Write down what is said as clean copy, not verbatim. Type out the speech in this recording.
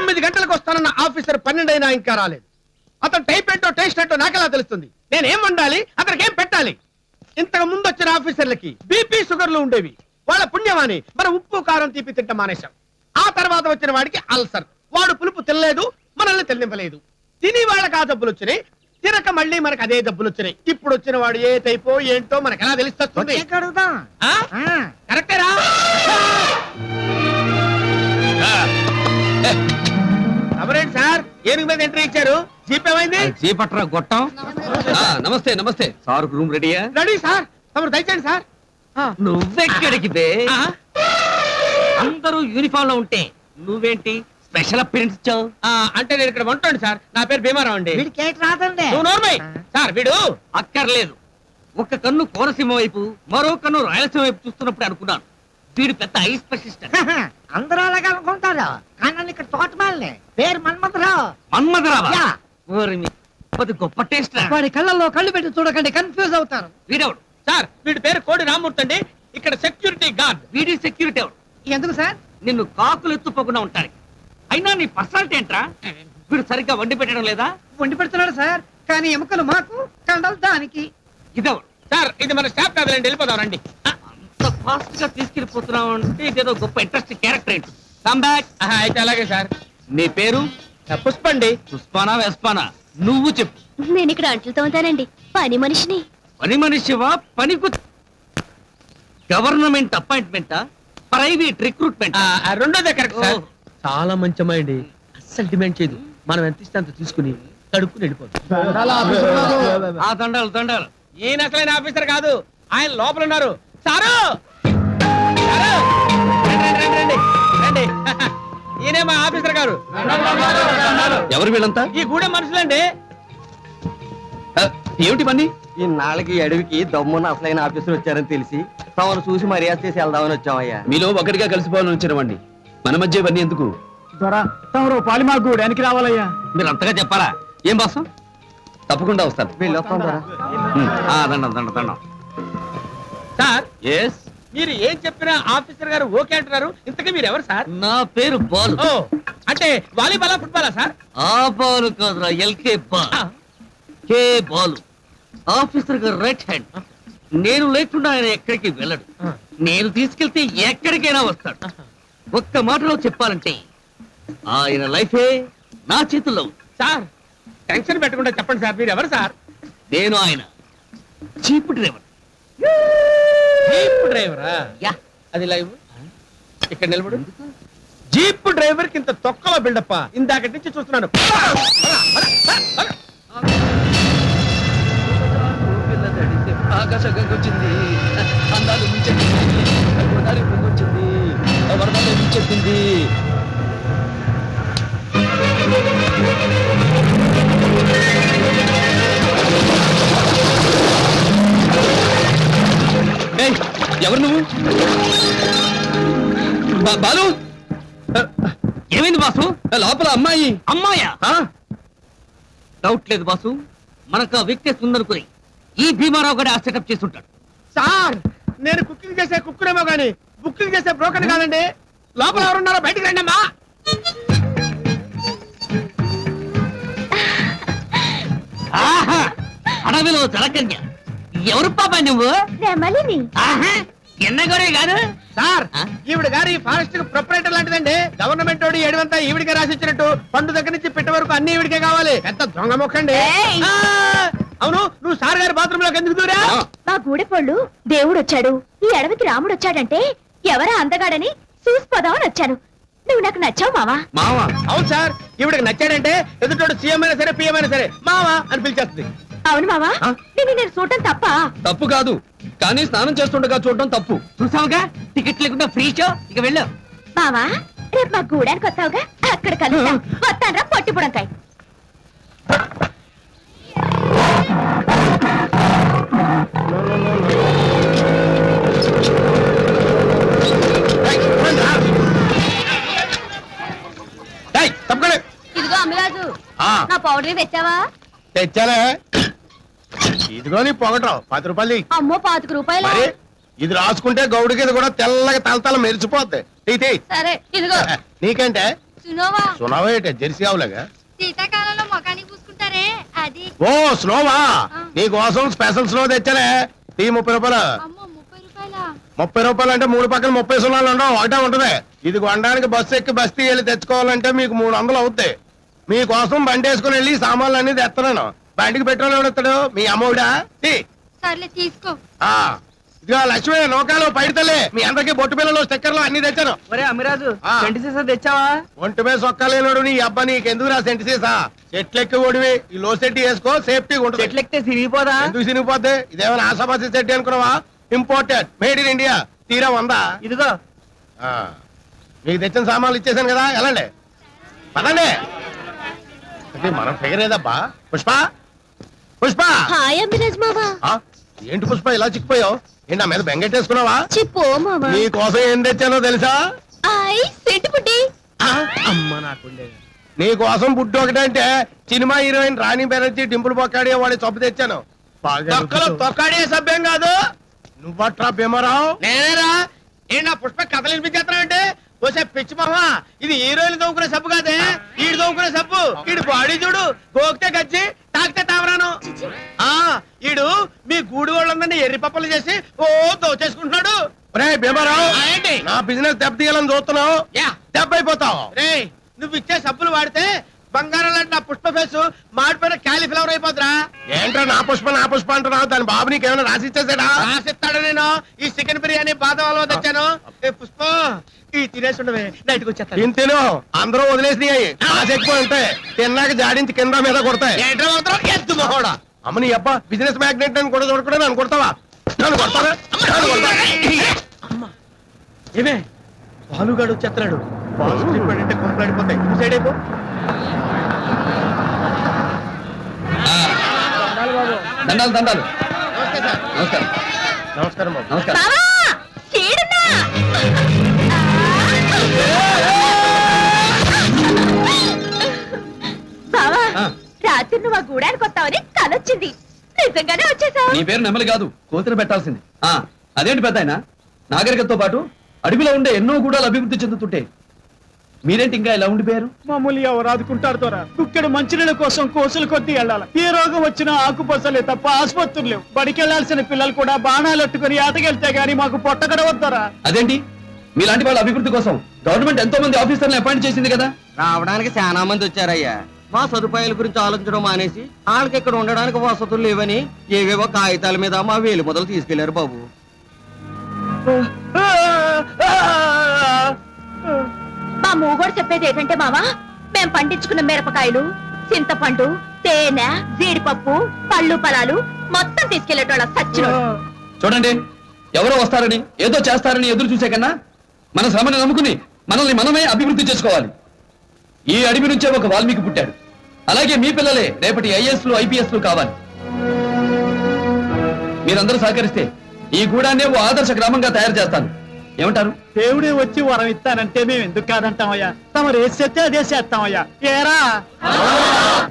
9 గంటలకు వస్తానన్న ఆఫీసర్ 12 అయినా ఇంకా రాలేదు. అతను టైప్ ఏంటో టేస్ట్ ఏంటో నాకెలా తెలుస్తుంది? నేనేం వండాలి, అతనికి ఏం పెట్టాలి? ఇంతకు ముందు వచ్చిన ఆఫీసర్లకి బీపీ షుగర్లు ఉండేవి. వాళ్ళ పుణ్యమాని మన ఉప్పు కారం తీపి తింట మానేశాం. ఆ తర్వాత వచ్చిన వాడికి అల్సర్. వాడు పులుపు తినలేదు, మనల్ని తినింపలేదు. తిని వాళ్ళకి ఆ జబ్బులు వచ్చినాయి, తినక మళ్ళీ మనకు అదే జబ్బులు వచ్చినాయి. ఇప్పుడు వచ్చిన వాడు ఏ టైపో ఏంటో మనకు ఎలా తెలుస్తుంది? కరెక్టేరా? ఎవరేంటి సార్ ఏనుగు మీద ఎంట్రీ ఇచ్చారు? జీప్ ఏమైంది? జీప్ అట్రా గొట్టం. నమస్తే నమస్తే సార్, రూమ్ రెడీయా? రెడీ సార్, తమరు దయచేయండి సార్. నువ్వెక్కడికి బే? అందరూ యూనిఫామ్ లో ఉంటే నువ్వేంటి స్పెషల్ అపియరెన్స్ ఇచ్చావు? అంటే నేను ఇక్కడ ఉంటాను సార్. నా పేరు భీమారావు అండి. సార్ వీడు అక్కర్లేదు. ఒక కన్ను కోనసీమ వైపు, మరో కన్ను రాయలసీమ వైపు చూస్తున్నప్పుడు అనుకున్నాను వీడు పెద్ద ఐ స్పెషలిస్ట్. అందరూ అలాగే అనుకుంటారు, కానీ ఇక్కడ తోటమాలనే పేరు మన్మథరావు. మన్మథరావా? అది గొప్ప టేస్ట్. వాడి కళ్ళల్లో కళ్ళు పెట్టి చూడకండి, కన్ఫ్యూజ్ అవుతారు. వీడెవడు? సార్ వీడి పేరు కోడి రామ్మూర్తి అండి. ఇక్కడ సెక్యూరిటీ గార్డ్. వీడి సెక్యూరిటీ ఎవడు? ఎందుకు సార్? నిన్ను కాకులు ఎత్తుపోకుండా ఉంటారు. అయినా నీ పర్సనాలిటీ ఏంట్రా? వీడు సరిగ్గా వండి పెట్టడం లేదా? వండి పెడుతున్నాడు సార్, కానీ ఎముకలు మాకు, కండలు దానికి. ఇదెవడు? సార్ ఇది మన స్టాఫ్ కాదులేండి, వెళ్ళిపోదాం రండి. అంత ఫాస్ట్ గా తీసుకెళ్లిపోతున్నావు అంటే ఇదేదో గొప్ప ఇంట్రెస్టింగ్ క్యారెక్టర్ ఏంటి? Come back. అయితే అలాగే సార్. నీ పేరు? పుష్పండి. పుష్పానా వెస్పానా? నువ్వు చెప్పు. నేను ఇక్కడ అంట్లతో ఉంటానండి, పని మనిషిని. పని మనిషివా? పనికు గవర్నమెంట్ అపాయింట్మెంటా, ప్రైవేట్ రిక్రూట్మెంట్? రెండోదే కరెక్ట్ సార్. చాలా మంచి అమ్మాయి, అస్సలు డిమాండ్ చేయదు. మనం ఎంత ఇస్తే అంత తీసుకుని కడుక్కుని వెళ్ళిపోతాం. దండాలు దండాలు. ఈయన అసలైన ఆఫీసర్ కాదు, ఆయన లోపల ఉన్నారు. సారు రండి. ఈయనే మా ఆఫీసర్ గారు. ఎవరు వీళ్ళంతా? ఈ గూడెం మనుషులండి. ఏమిటి పని? ఈ నాళ్ళకి అడవికి దమ్మున్న అసలైన ఆఫీసర్ వచ్చారని తెలిసి తమను చూసి మర్యాద చేసి వెళ్దామని వచ్చామయ్యా. మీలో ఒకటిగా కలిసిపోవాలని వచ్చినవండి. మన మధ్య ఇవన్నీ ఎందుకు? పాలిమాకు గూడానికి రావాలయ్యా. మీరు అంతగా చెప్పాలా? ఏం బాసం? తప్పకుండా వస్తాను. వెళ్ళొస్తాం ధర. దండం దండం దండం. సార్ ఎస్, మీరు ఏం చెప్పినా ఆఫీసర్ గారు ఓకే అంటున్నారు. ఇంతకీ మీరు ఎవరు సార్? నా పేరు బాలు. ఓ అంటే వాలీబాలా ఫుట్బాలా సార్? ఆ బాలు కాదురా, ఎల్కే బాల్. కే బాలు ఆఫీసర్ గారు రైట్ హ్యాండ్. నేను లేకుండా ఆయన ఎక్కడికి వెళ్ళడు. నేను తీసుకెళ్తే ఎక్కడికైనా వస్తాడు. ఒక్క మాటలో చెప్పాలంటే ఆయన లైఫే నా చేతుల్లో. సార్ టెన్షన్ పెట్టకుండా చెప్పండి సార్, మీరు ఎవరు సార్? నేను ఆయన చీప్ డ్రైవర్. జీప్ డ్రైవరా? యా. అది లైవ్ ఇక్కడ నిలబడు. జీప్ డ్రైవర్ కి ఇంత తొక్కలో బిల్డప్ప ఇందాక నుంచి చూస్తున్నాను. ఆకాశంకొచ్చింది, అందాలు ముంచెత్తింది, వరదలు ముంచెత్తింది. ఎవరు నువ్వు? బాలు, ఏమైంది బాసు? లోపల అమ్మాయి. అమ్మాయా? డౌట్ లేదు బాసు, మనకు ఆ వీక్నెస్ ఉందనుకుని ఈ భీమారావు కూడా సెటప్ చేసి ఉంటాడు. సార్ నేను కుకింగ్ చేసే కుక్కునేమో గానీ బుకింగ్ చేసే బ్రోకర్ కాదండి. లోపల ఎవరున్నారో బయటికి రండి అమ్మా. అడవిలో జలకన్య. ఎవరు పాప నువ్వు? ఎన్నగోరే కాదు సార్. ఈవిడ గారు ఈ ఫారెస్ట్ కి ప్రొపరేటర్ లాంటిదండి. గవర్నమెంట్ వాడు ఏడువంతా ఈవిడికే రాసిచ్చినట్టు పండు దగ్గర నుంచి పెట్టే వరకు అన్ని ఈవిడికే కావాలి. పెద్ద దొంగ మొక్కండి. అవును, నువ్వు సార్ గారి బాత్రూమ్ లోకి ఎందుకు దూరా? మా గూడెపోళ్ళు దేవుడు వచ్చాడు, ఈ అడవికి రాముడు వచ్చాడంటే ఎవరా అందగాడని చూసిపోదామని వచ్చాను. నువ్వు నాకు నచ్చావు మావా. మావా? అవును సార్, ఈవిడికి నచ్చాడంటే ఎదుటోడు సీఎం అయినా సరే పిఎం అయినా సరే మావా అని పిలిచేస్తుంది. అవును మావా, నేను చూడటం తప్ప? తప్పు కాదు, కానీ స్నానం చేస్తుండగా చూడటం తప్పు. చూసావుగా, టికెట్ లేకుండా ఫ్రీ షో. ఇక వెళ్ళు మావా. రేపు మా గూడానికి వస్తావుగా, అక్కడ కలుద్దాం. వస్తానరా పొట్టి పుడంకాయ. ఇదిగో అమ్మరాజు, నా పౌడర్ తెచ్చావా? తెచ్చాలే. ఇదిగో నీ పొగటం 10 రూపాయలు. అమ్మో 25 రూపాయలు. ఇది రాసుకుంటే గౌడికి ఇది కూడా తెల్లగా తలతల మెరిసిపోద్ది. సరే ఇదిగో. నీకంటే సునోవా సునావా ఏంటి జెర్సీ ఆవులాగా శీతాకాలంలో మొఖానికి పూసుకుంటారే అది ఓ స్నోవా నీ కోసం స్పెషల్ స్నో తెచ్చానే టీ 30 రూపాయలు అమ్మో 30 రూపాయల 30 రూపాయలు అంటే 3 పక్కన 30 సున్నాలు ఉండవు ఒకటే ఉంటది ఇది కొనడానికి బస్సు ఎక్కి బస్తీ వెళ్ళి తెచ్చుకోవాలంటే మీకు 300 అవుతాయి మీకోసం బండి వేసుకుని వెళ్ళి సామాన్లు అన్ని తెస్తున్నాను బండికి పెట్రోల్ ఎవడెత్తాడు మీ అమ్మవుడా టీ. సర్లే తీసుకో ఆ ఇదిగో లక్ష్మి నౌకాలు పైడితలే మీ అందరికి బొట్టు పిల్లలు స్టిక్కర్లు అన్ని తెచ్చాను ఒరే అమ్మిరాజు ఆ. 20 సీసా తెచ్చావా ఒంటి మీద సొక్కలేనోడు నీ అబ్బా నీకెందుకు రా సెంటి సీసా చెట్లెక్కి ఓడివి ఈ లో సెట్టి వేసుకో సేఫ్టీగా ఉంటుంది చెట్లెక్కితే సిరిగిపోదా ఎందుకు సినిగిపోద్ది ఇదేమైనా ఆశాబాసి సెట్టి అనుకున్నావా ఇంపోర్టెడ్ మేడ్ ఇన్ ఇండియా తీరా వందా ఇదిగో ఆ, మీకు తెచ్చిన సామాన్లు ఇచ్చేసాను కదా వెళ్ళండి పదండి అంటే మనం ఫిగర్ ఏదబ్బా పుష్ప పుష్ప హాయ్ అమ్మిరాజ్ మావా ఆ, ఏంటి పుష్ప ఇలా చిక్కిపోయావు ఏంటి నా మీద బెంగెట్టేసుకున్నావా చెప్పు మావా నీ కోసం ఏం తెచ్చానో తెలుసా ఐ సెట్ పుట్టి అమ్మ నాకుండే నీ కోసం బుడ్డు ఒకటంటే సినిమా హీరోయిన్ రాణి బెనర్జీ డింపుల్ బొక్కాడి వాడి చొప్పు తెచ్చాను తొక్కాడే సభ్యం కాదు నువ్వట్రా భీమరావు నేనేరా ఏంటి నా పుష్ప కథలు వినిపించేస్తున్నావంటే ఓసే పిచ్చి మహా ఇది హీరోయిన్ దోముకునే సబ్బు కాదే ఈడు దోముకునే సబ్బు ఈడు బాడీ చూడు గోకితే గచ్చి తాకితే తావరాను ఆ ఈడు మీ గూడు వాళ్ళందరినీ ఎర్రి పప్పలు చేసి ఓ దోచేసుకుంటున్నాడు రే భీమరావు ఏంటి నా బిజినెస్ దెబ్బతీయాలని చూస్తున్నావు దెబ్బ అయిపోతావు రే నువ్వు ఇచ్చే సబ్బులు వాడితే బంగారం లాంటి నా పుష్ప ఫేసు మాడిపోయిన క్యాలీఫ్లవర్ అయిపోతురా ఏంట్రా నా పుష్ప అంటున్నావు దాని బాబు నీకేమైనా రాసి ఇచ్చేసాడా రాసిస్తాడు నేను ఈ చికెన్ బిర్యానీ బాదం హల్వా తెచ్చాను ఏ పుష్ప ఈ తినేసి ఉండవే నైట్కి వచ్చేస్తాను తిను అందరూ వదిలేసినాయి ఎక్కువ ఉంటాయి తిన్నాక జాడించి కింద మీద కొడతాయి ఎద్దు మొహోడా అమ్మ నీ అబ్బా బిజినెస్ మ్యాగ్నెట్ అని కూడా చూడకుండా నన్ను కొడతావా నన్ను కొడతావా ఏమే బాలుగాడు వచ్చేస్తున్నాడు బాలు అంటే కొంపలాడిపోతాయి సైడ్ అయిపో దండాలు దండాలు నమస్తే సార్ నమస్కారం నమస్కారం బాబు నమస్కారం బావా చీడున్నా బావా ఆ. రాత్రి నువ్వు ఆ గూడానికి వస్తావని కలొచ్చింది నిజంగానే వచ్చేసావు నీ పేరు నెమలి కాదు కోతిని పెట్టాల్సింది అదేంటి పెద్ద ఆయన నాగరికతతో పాటు అడవిలో ఉండే ఎన్నో గూడాలు అభివృద్ధి చెందుతుంటే మీరేంటి ఇంకా ఇలా ఉండిపోయారు మామూలు ఎవరు ఆదుకుంటారు దొరా కుక్కడు మంచినీళ్ళ కోసం కోసులు కొద్ది వెళ్ళాలి ఏ రోగం వచ్చినా ఆకుపసలే తప్ప ఆసుపత్రులు లేవు బడికి వెళ్లాల్సిన పిల్లలు కూడా బాణాలు అట్టుకుని ఆటకెళ్తే గానీ మాకు పొట్టగడ వద్దరా అదేంటి మీలాంటి వాళ్ళ అభివృద్ధి కోసం గవర్నమెంట్ ఎంతో మంది ఆఫీసర్లను అపాయింట్ చేసింది కదా రావడానికి చాలా మంది వచ్చారయ్యా మా సదుపాయాల గురించి ఆలోచించడం మానేసి వాళ్ళకి ఇక్కడ ఉండడానికి వసతులు లేవని ఏవేవో కాగితాల మీద మా వేలు మొదలు తీసుకెళ్లారు బాబు మా మూగోడు చెప్పేది ఏంటంటే మావా మేం పండించుకున్న మిరపకాయలు చింతపండు తేనె జీడిపప్పు పళ్ళు ఫలాలు మొత్తం తీసుకెళ్లేటోళ్ళ సచ్చినోడు చూడండి ఎవరో వస్తారని ఏదో చేస్తారని ఎదురు చూసే కన్నా మన శ్రమని నమ్ముకుని మనల్ని మనమే అభివృద్ధి చేసుకోవాలి ఈ అడవి నుంచే ఒక వాల్మీకి పుట్టాడు అలాగే మీ పిల్లలే రేపటి ఐఏఎస్లు ఐపీఎస్లు కావాలి మీరందరూ సహకరిస్తే ఈ గూడాన్నే ఓ ఆదర్శ గ్రామంగా తయారు చేస్తాను ఏమంటారు దేవుడే వచ్చి వరం ఇస్తానంటే మేము ఎందుకు కాదంటామయ్యా తమరు వేసేస్తే అదే చేస్తామయ్యా ఏరా